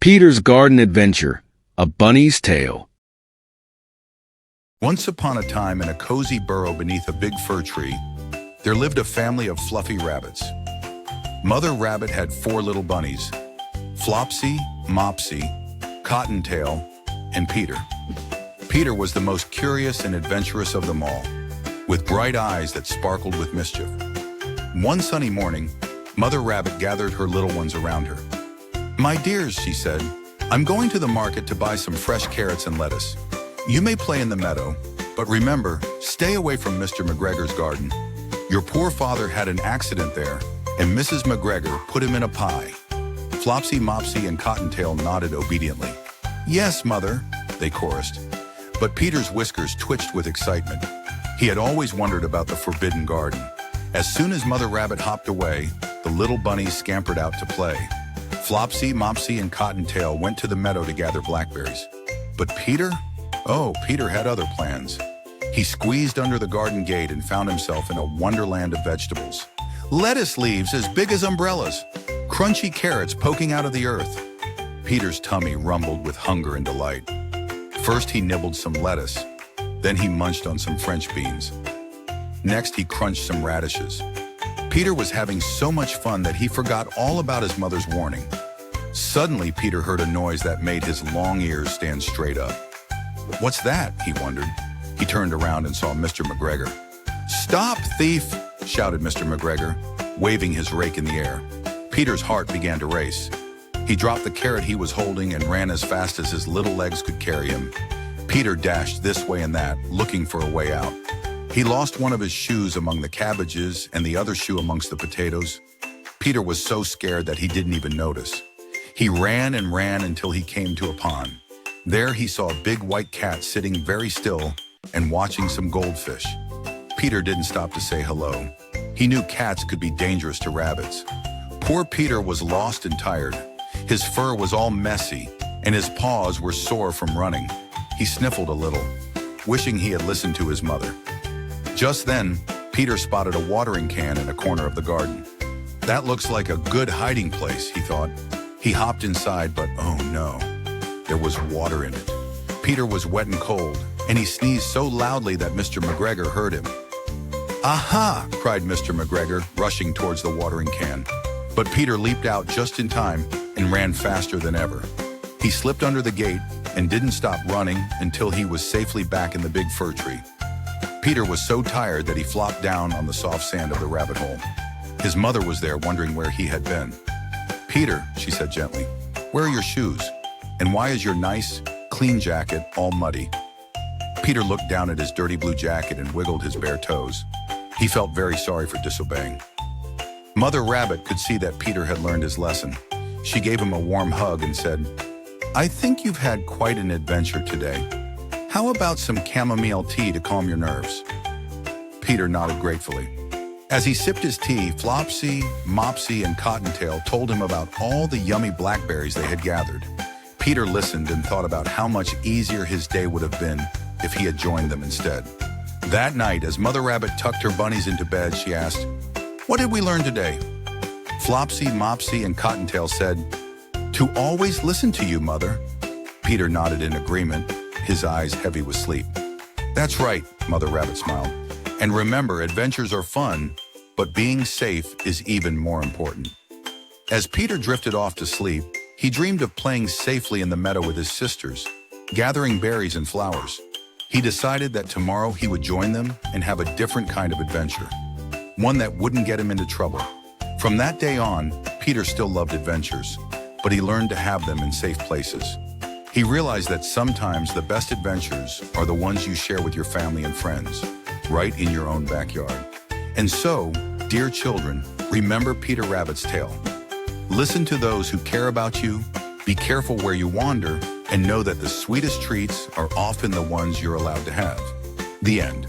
Peter's Garden Adventure, A Bunny's Tale. Once upon a time, in a cozy burrow beneath a big fir tree, there lived a family of fluffy rabbits. Mother Rabbit had 4 little bunnies: Flopsy, Mopsy, Cottontail, and Peter. Peter was the most curious and adventurous of them all, with bright eyes that sparkled with mischief. One sunny morning, Mother Rabbit gathered her little ones around her. "My dears," she said, "I'm going to the market to buy some fresh carrots and lettuce. You may play in the meadow, but remember, stay away from Mr. McGregor's garden. Your poor father had an accident there, and Mrs. McGregor put him in a pie." Flopsy, Mopsy, and Cottontail nodded obediently. "Yes, Mother," they chorused. But Peter's whiskers twitched with excitement. He had always wondered about the forbidden garden. As soon as Mother Rabbit hopped away, the little bunnies scampered out to play. Flopsy, Mopsy, and Cottontail went to the meadow to gather blackberries. But Peter? Oh, Peter had other plans. He squeezed under the garden gate and found himself in a wonderland of vegetables. Lettuce leaves as big as umbrellas, crunchy carrots poking out of the earth. Peter's tummy rumbled with hunger and delight. First he nibbled some lettuce, then he munched on some French beans. Next he crunched some radishes. Peter was having so much fun that he forgot all about his mother's warning. Suddenly Peter heard a noise that made his long ears stand straight up. "What's that?" he wondered. He turned around and saw Mr. McGregor. "Stop, thief!" shouted Mr. McGregor, waving his rake in the air. Peter's heart began to race. He dropped the carrot he was holding and ran as fast as his little legs could carry him. Peter dashed this way and that, looking for a way out. He lost one of his shoes among the cabbages and the other shoe amongst the potatoes. Peter was so scared that he didn't even notice. He ran and ran until he came to a pond. There he saw a big white cat sitting very still and watching some goldfish. Peter didn't stop to say hello. He knew cats could be dangerous to rabbits. Poor Peter was lost and tired. His fur was all messy, and his paws were sore from running. He sniffled a little, wishing he had listened to his mother. Just then, Peter spotted a watering can in a corner of the garden. "That looks like a good hiding place," he thought. He hopped inside, but oh no, there was water in it. Peter was wet and cold, and he sneezed so loudly that Mr. McGregor heard him. "Aha!" cried Mr. McGregor, rushing towards the watering can. But Peter leaped out just in time and ran faster than ever. He slipped under the gate and didn't stop running until he was safely back in the big fir tree. Peter was so tired that he flopped down on the soft sand of the rabbit hole. His mother was there wondering where he had been. "Peter," she said gently, "where are your shoes? And why is your nice, clean jacket all muddy?" Peter looked down at his dirty blue jacket and wiggled his bare toes. He felt very sorry for disobeying. Mother Rabbit could see that Peter had learned his lesson. She gave him a warm hug and said, "I think you've had quite an adventure today. How about some chamomile tea to calm your nerves?" Peter nodded gratefully. As he sipped his tea, Flopsy, Mopsy, and Cottontail told him about all the yummy blackberries they had gathered. Peter listened and thought about how much easier his day would have been if he had joined them instead. That night, as Mother Rabbit tucked her bunnies into bed, she asked, "What did we learn today?" Flopsy, Mopsy, and Cottontail said, "To always listen to you, Mother." Peter nodded in agreement, his eyes heavy with sleep. "That's right," Mother Rabbit smiled. "And remember, adventures are fun, but being safe is even more important." As Peter drifted off to sleep, he dreamed of playing safely in the meadow with his sisters, gathering berries and flowers. He decided that tomorrow he would join them and have a different kind of adventure, one that wouldn't get him into trouble. From that day on, Peter still loved adventures, but he learned to have them in safe places. He realized that sometimes the best adventures are the ones you share with your family and friends, right in your own backyard. And so, dear children, remember Peter Rabbit's tale. Listen to those who care about you, be careful where you wander, and know that the sweetest treats are often the ones you're allowed to have. The end.